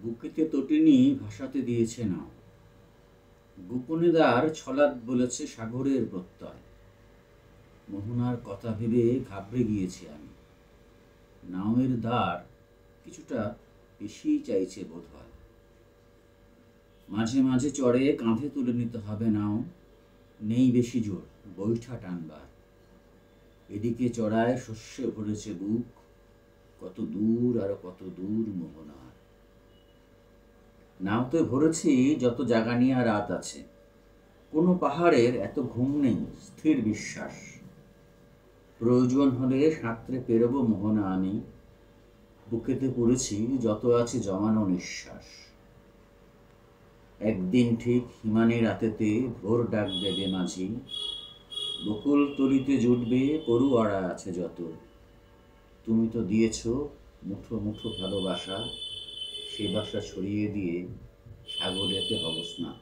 বুকেতে তটিনী ভাসাতে দিয়েছে নাও, গোপনে দ্বার ছলাৎ বলেছে সাগরের প্রত্যয়। মোহনার কথা ভেবে ঘাবড়ে গিয়েছি আমি। নাওয়ের দ্বার কিছুটা বেশিই চাইছে বোধ হয়। মাঝে মাঝে চড়ে কাঁধে তুলে নিতে হবে নাও, নেই বেশি জোর বৈঠা টানবার। এদিকে চড়ায় শস্যে ভরেছে বুক, কত দূর আর কত দূর মোহনার। নাওতে ভরেছি যত জাগানিয়া রাত আছে, কোনো পাহাড়ের এত ঘুম নেই, স্থির বিশ্বাস। প্রয়োজন হলে সাঁতরে পেরোবো মোহনা আমি, বুকেতে পড়েছি যত আছে জমানো নিঃশ্বাস। একদিন ঠিক হিমানী রাতেতে ভোর ডাক দেবে মাঝি, বকুল তলিতে জুটবে পড়ুয়ারা আছে যত। তুমি তো দিয়েছ মুঠো মুঠো ভালোবাসা, সে বাসা ছড়িয়ে দিয়ে সাগরেতে হব স্নাত।